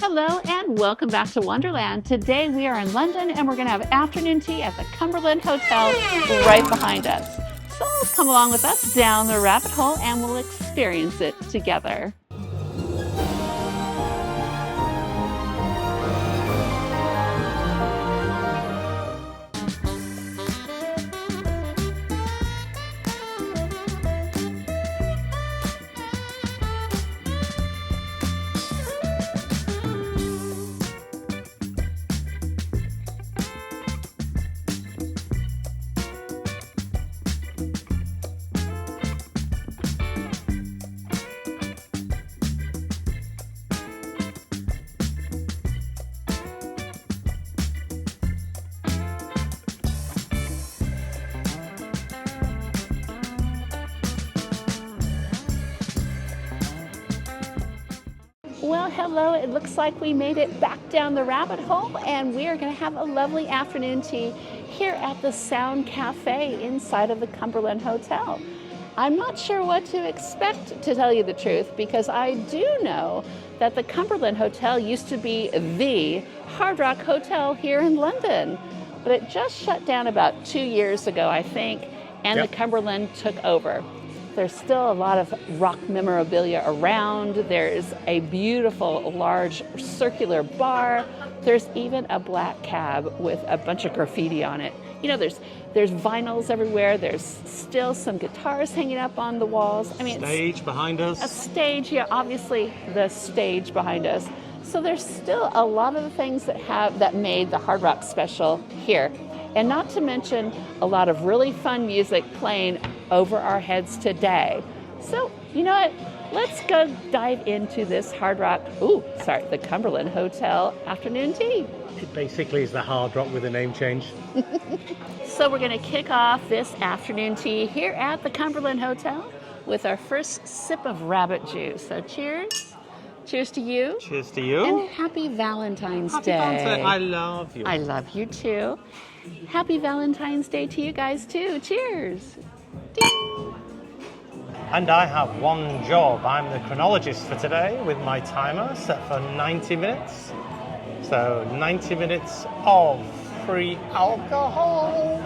Hello and welcome back to Wanderland. Today we are in London and we're going to have afternoon tea at the Cumberland Hotel right behind us. So come along with us down the rabbit hole and we'll experience it together. Well, hello. It looks like we made it back down the rabbit hole and we are going to have a lovely afternoon tea here at the Sound Cafe inside of the Cumberland Hotel. I'm not sure what to expect, to tell you the truth, because I do know that the Cumberland Hotel used to be the Hard Rock Hotel here in London, but it just shut down about 2 years ago, I think, and the Cumberland took over. There's still a lot of rock memorabilia around. There's a beautiful, large, circular bar. There's even a black cab with a bunch of graffiti on it. You know, there's vinyls everywhere. There's still some guitars hanging up on the walls. I mean, stage behind us. A stage, yeah, obviously the stage behind us. So there's still a lot of the things that made the Hard Rock special here. And not to mention a lot of really fun music playing over our heads today. So, you know what? Let's go dive into this the Cumberland Hotel afternoon tea. It basically is the Hard Rock with a name change. So we're going to kick off this afternoon tea here at the Cumberland Hotel with our first sip of rabbit juice. So cheers. Cheers to you. Cheers to you. And happy Valentine's Day. Valentine's Day. I love you. I love you too. Happy Valentine's Day to you guys too. Cheers. Ding. And I have one job. I'm the chronologist for today with my timer set for 90 minutes. So 90 minutes of free alcohol.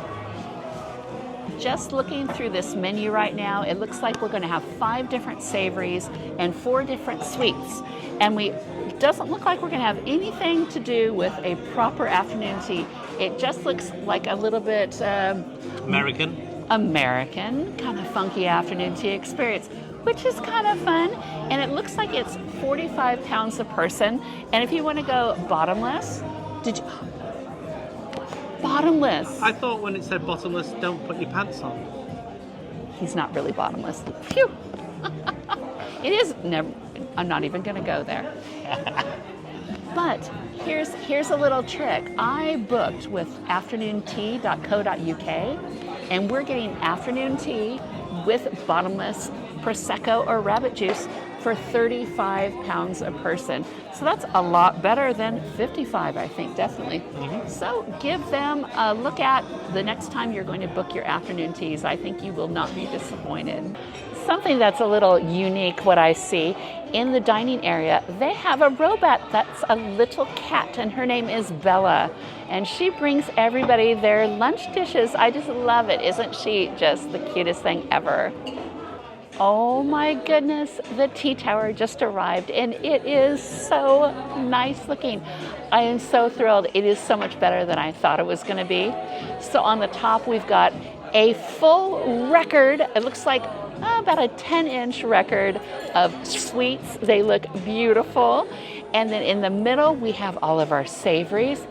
Just looking through this menu right now, it looks like we're going to have 5 different savories and 4 different sweets. And it doesn't look like we're going to have anything to do with a proper afternoon tea. It just looks like a little bit American, kind of funky afternoon tea experience, which is kind of fun. And it looks like it's 45 pounds a person. And if you want to go bottomless, bottomless. I thought when it said bottomless, don't put your pants on. He's not really bottomless. Phew. It is never. I'm not even going to go there. But here's a little trick. I booked with afternoontea.co.uk, and we're getting afternoon tea with bottomless prosecco or rabbit juice for 35 pounds a person. So that's a lot better than 55, I think, definitely. Mm-hmm. So give them a look at the next time you're going to book your afternoon teas. I think you will not be disappointed. Something that's a little unique, what I see, in the dining area, they have a robot that's a little cat, and her name is Bella. And she brings everybody their lunch dishes. I just love it. Isn't she just the cutest thing ever? Oh my goodness, the tea tower just arrived and it is so nice looking. I am so thrilled. It is so much better than I thought it was going to be. So on the top we've got a full record. It looks like about a 10-inch record of sweets. They look beautiful. And then in the middle we have all of our savories.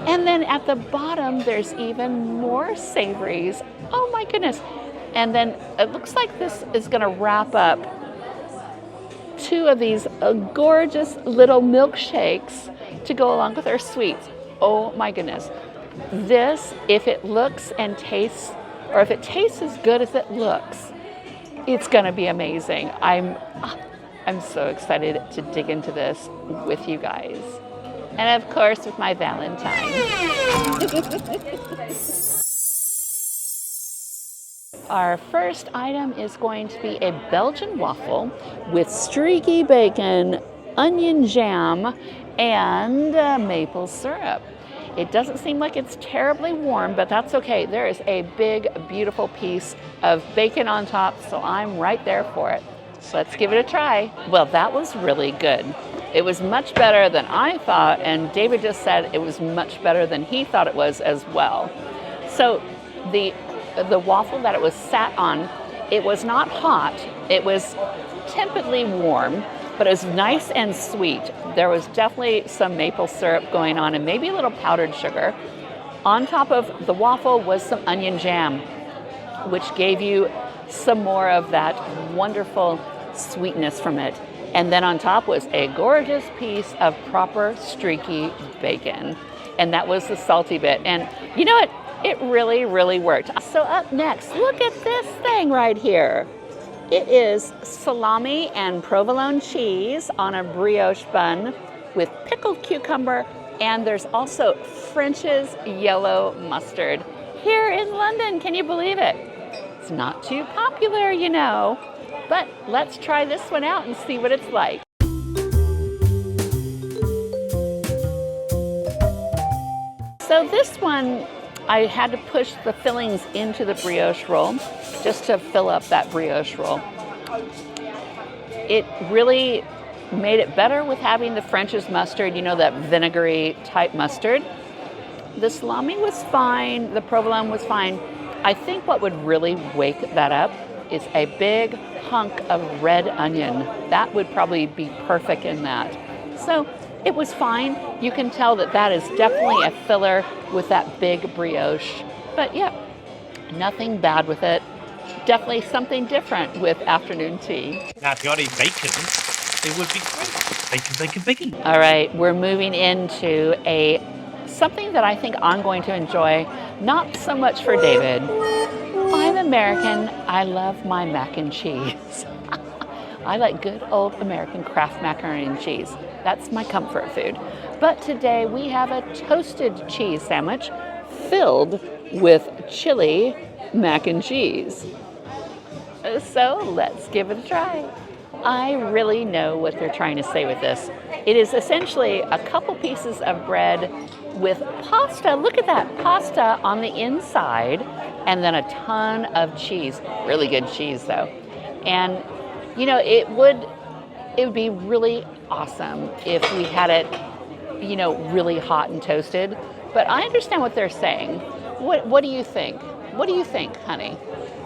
And then at the bottom there's even more savories. Oh my goodness. And then it looks like this is going to wrap up 2 of these gorgeous little milkshakes to go along with our sweets. Oh my goodness. This, if it looks and tastes, or if it tastes as good as it looks, it's going to be amazing. I'm so excited to dig into this with you guys. And of course with my Valentine. Our first item is going to be a Belgian waffle with streaky bacon onion jam, and maple syrup. It doesn't seem like it's terribly warm, but that's okay. There is a big, beautiful piece of bacon on top, so I'm right there for it. Let's give it a try. Well, that was really good. It was much better than I thought, and David just said it was much better than he thought it was as well. So the waffle that it was sat on, it was not hot. It was tepidly warm, but it was nice and sweet. There was definitely some maple syrup going on and maybe a little powdered sugar. On top of the waffle was some onion jam, which gave you some more of that wonderful sweetness from it. And then on top was a gorgeous piece of proper streaky bacon. And that was the salty bit. And you know what? It really, really worked. So up next, look at this thing right here. It is salami and provolone cheese on a brioche bun with pickled cucumber, and there's also French's yellow mustard here in London. Can you believe it? It's not too popular, you know, but let's try this one out and see what it's like. So this one, I had to push the fillings into the brioche roll just to fill up that brioche roll. It really made it better with having the French's mustard, you know, that vinegary type mustard. The salami was fine, the provolone was fine. I think what would really wake that up is a big hunk of red onion. That would probably be perfect in that. So it was fine. You can tell that that is definitely a filler with that big brioche. But yeah, nothing bad with it. Definitely something different with afternoon tea. Now, if you want to eat bacon, it would be great. Bacon, bacon, bacon. All right, we're moving into something that I think I'm going to enjoy, not so much for David. I'm American. I love my mac and cheese. I like good old American Kraft macaroni and cheese. That's my comfort food. But today we have a toasted cheese sandwich filled with chili mac and cheese. So let's give it a try. I really know what they're trying to say with this. It is essentially a couple pieces of bread with pasta. Look at that, pasta on the inside, and then a ton of cheese. Really good cheese though. And you know, it would be really awesome if we had it, you know, really hot and toasted. But I understand what they're saying. What do you think? What do you think, honey?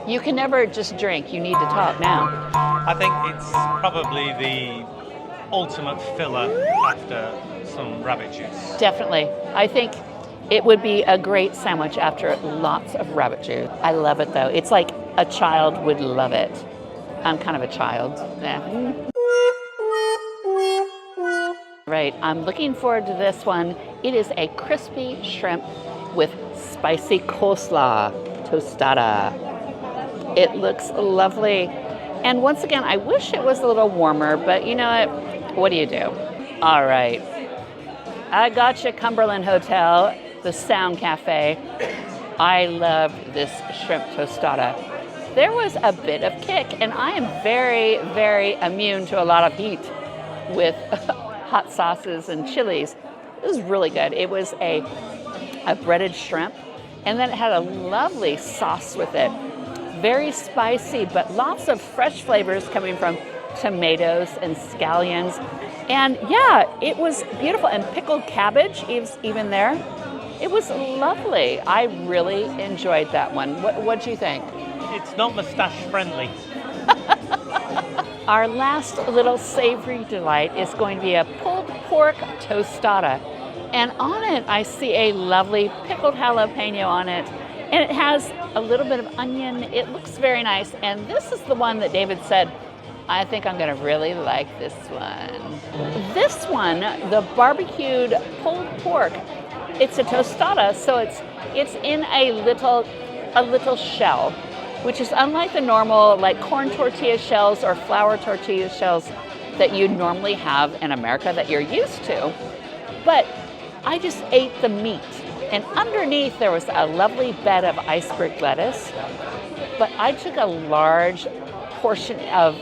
You can never just drink. You need to talk now. I think it's probably the ultimate filler after some rabbit juice. Definitely. I think it would be a great sandwich after lots of rabbit juice. I love it though. It's like a child would love it. I'm kind of a child. Yeah. Right, I'm looking forward to this one. It is a crispy shrimp with spicy coleslaw tostada. It looks lovely. And once again, I wish it was a little warmer, but you know what do you do? All right, I got you, Cumberland Hotel, the Sound Cafe. I love this shrimp tostada. There was a bit of kick, and I am very, very immune to a lot of heat with hot sauces and chilies. It was really good. It was a breaded shrimp, and then it had a lovely sauce with it. Very spicy, but lots of fresh flavors coming from tomatoes and scallions. And yeah, it was beautiful. And pickled cabbage is even there. It was lovely. I really enjoyed that one. What do you think? It's not mustache friendly. Our last little savory delight is going to be a pulled pork tostada. And on it, I see a lovely pickled jalapeno on it. And it has a little bit of onion. It looks very nice. And this is the one that David said, I think I'm going to really like this one. This one, the barbecued pulled pork, it's a tostada, so it's in a little shell, which is unlike the normal like corn tortilla shells or flour tortilla shells that you normally have in America that you're used to. But I just ate the meat, and underneath there was a lovely bed of iceberg lettuce. But I took a large portion of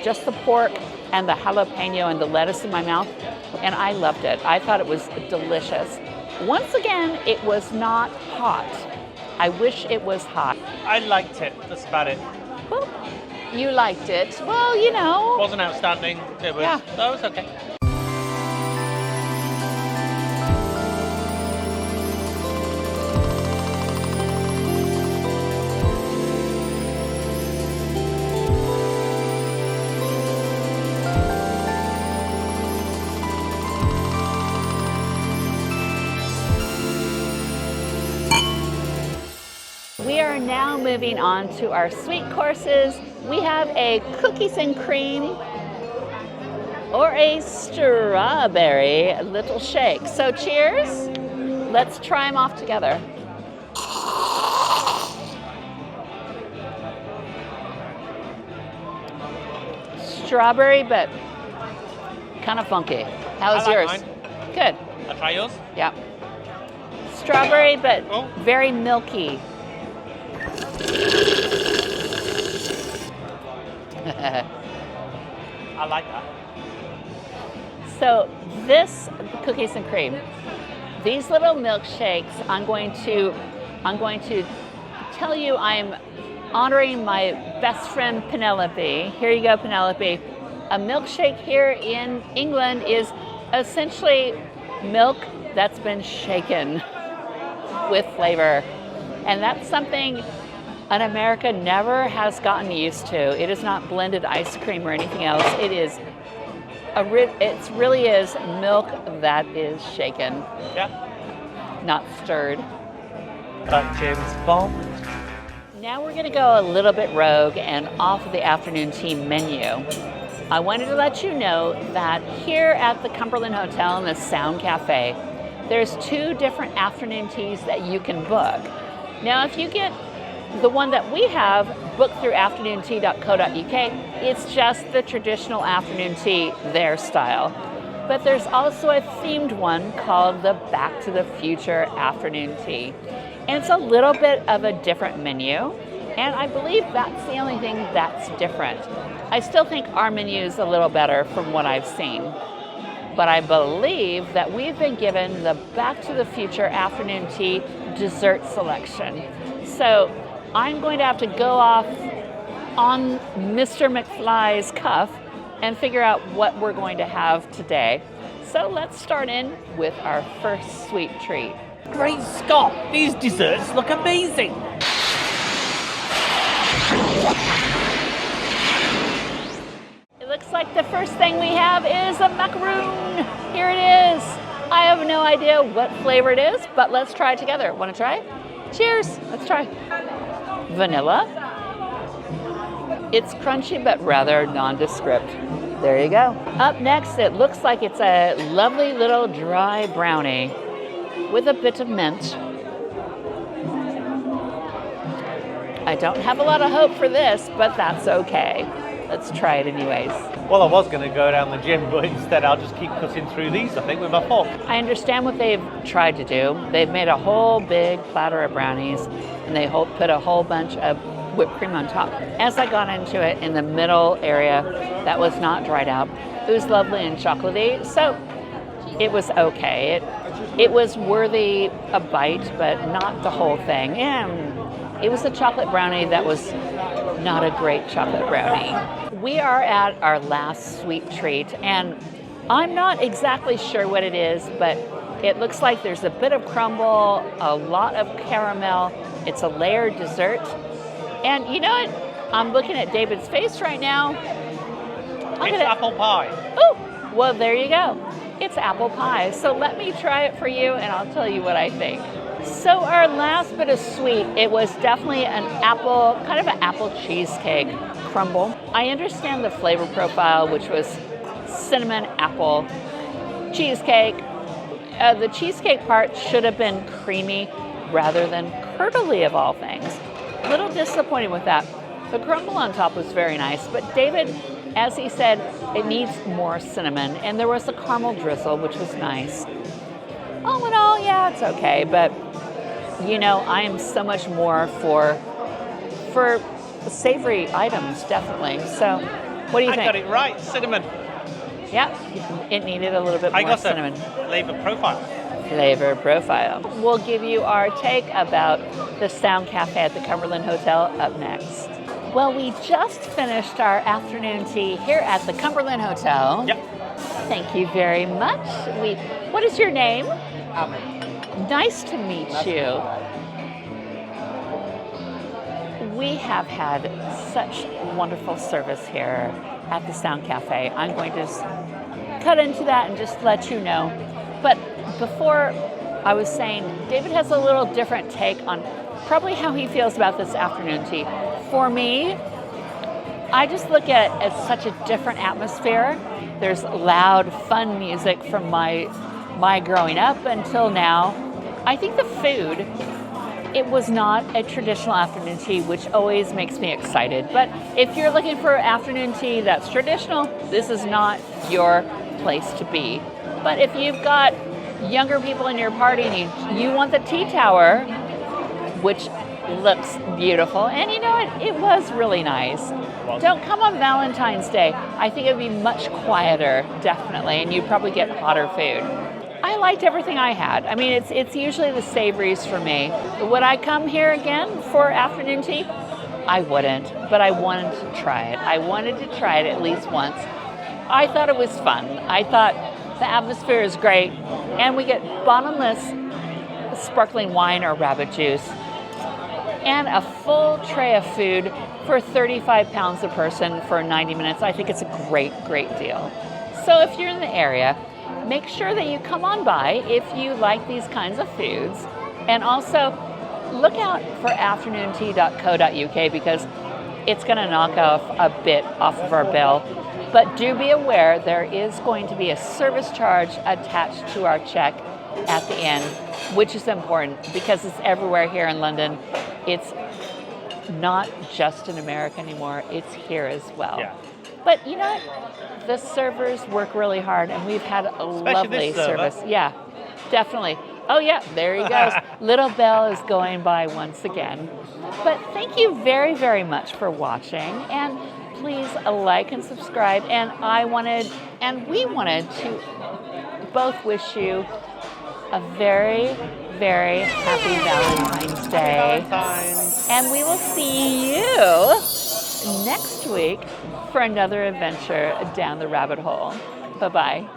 just the pork and the jalapeno and the lettuce in my mouth, and I loved it. I thought it was delicious. Once again, it was not hot. I wish it was hot. I liked it. That's about it. Well, you liked it. Well, you know. Wasn't outstanding. It was. Yeah. That was okay. We are now moving on to our sweet courses. We have a cookies and cream or a strawberry little shake. So cheers. Let's try them off together. Strawberry, but kind of funky. How's I like yours? mine. Good. I'll try yours. Yeah. Strawberry, but Oh. very milky. I like that. So this cookies and cream, these little milkshakes, I'm going to tell you I'm honoring my best friend Penelope. Here you go, Penelope. A milkshake here in England is essentially milk that's been shaken with flavor. And that's something in America never has gotten used to. It is not blended ice cream or anything else. It really is milk that is shaken, Yeah. not stirred. Like James Bond. Now we're gonna go a little bit rogue and off of the afternoon tea menu. I wanted to let you know that here at the Cumberland Hotel in the Sound Cafe, there's 2 different afternoon teas that you can book. Now, if you get the one that we have booked through afternoontea.co.uk, it's just the traditional afternoon tea, their style. But there's also a themed one called the Back to the Future afternoon tea. And it's a little bit of a different menu. And I believe that's the only thing that's different. I still think our menu is a little better from what I've seen. But I believe that we've been given the Back to the Future afternoon tea dessert selection. So I'm going to have to go off on Mr. McFly's cuff and figure out what we're going to have today. So let's start in with our first sweet treat. Great Scott, these desserts look amazing. It looks like the first thing we have is a macaroon. Here it is. I have no idea what flavor it is, but let's try it together. Want to try? Cheers. Let's try. Vanilla. It's crunchy but rather nondescript. There you go. Up next, it looks like it's a lovely little dry brownie with a bit of mint. I don't have a lot of hope for this, but that's okay. Let's try it anyways. Well, I was going to go down the gym, but instead I'll just keep cutting through these, I think, with my fork. I understand what they've tried to do. They've made a whole big platter of brownies, and they put a whole bunch of whipped cream on top. As I got into it in the middle area that was not dried out, it was lovely and chocolatey, so it was okay. It was worthy a bite, but not the whole thing. And it was a chocolate brownie that was not a great chocolate brownie. We are at our last sweet treat, and I'm not exactly sure what it is, but it looks like there's a bit of crumble, a lot of caramel. It's a layered dessert. And you know what? I'm looking at David's face right now. It's apple pie. Oh, well, there you go. It's apple pie. So let me try it for you, and I'll tell you what I think. So our last bit of sweet, it was definitely an apple, kind of an apple cheesecake crumble. I understand the flavor profile, which was cinnamon apple cheesecake. The cheesecake part should have been creamy rather than curdly of all things. A little disappointed with that. The crumble on top was very nice, but David, as he said, it needs more cinnamon, and there was a caramel drizzle, which was nice. All in all, yeah, it's okay, but you know, I am so much more for savory items, definitely. So What do you I think? got it right. Cinnamon. Yeah, it needed a little bit I more got cinnamon. a flavor profile. Flavor profile. We'll give you our take about the Sound Cafe at the Cumberland Hotel up next. Well, we just finished our afternoon tea here at the Cumberland Hotel. Yep. Thank you very much. What is your name? Nice to meet you. We have had such wonderful service here at the Sound Cafe. I'm going to just cut into that and just let you know. But before, I was saying David has a little different take on probably how he feels about this afternoon tea. For me, I just look at it as such a different atmosphere. There's loud, fun music from my growing up until now. I think the food, it was not a traditional afternoon tea, which always makes me excited. But if you're looking for afternoon tea that's traditional, this is not your place to be. But if you've got younger people in your party and you want the tea tower, which looks beautiful, and you know it was really nice. Don't come on Valentine's Day. I think it would be much quieter, definitely, and you'd probably get hotter food. I liked everything I had. I mean, it's usually the savories for me. Would I come here again for afternoon tea? I wouldn't, but I wanted to try it. I wanted to try it at least once. I thought it was fun. I thought the atmosphere is great, and we get bottomless sparkling wine or rabbit juice, and a full tray of food for 35 pounds a person for 90 minutes. I think it's a great, great deal. So if you're in the area, make sure that you come on by if you like these kinds of foods. And also, look out for afternoontea.co.uk because it's going to knock off a bit off of our bill. But do be aware there is going to be a service charge attached to our check at the end, which is important because it's everywhere here in London. It's not just in America anymore, it's here as well. Yeah. But you know what? The servers work really hard, and we've had a lovely this server. service. Yeah, definitely. Oh yeah, there he goes. Little Bell is going by once again. But thank you very, very much for watching, and please like and subscribe. And we wanted to both wish you a very, very happy Valentine's Day. Valentine's. And we will see you next week for another adventure down the rabbit hole. Bye-bye.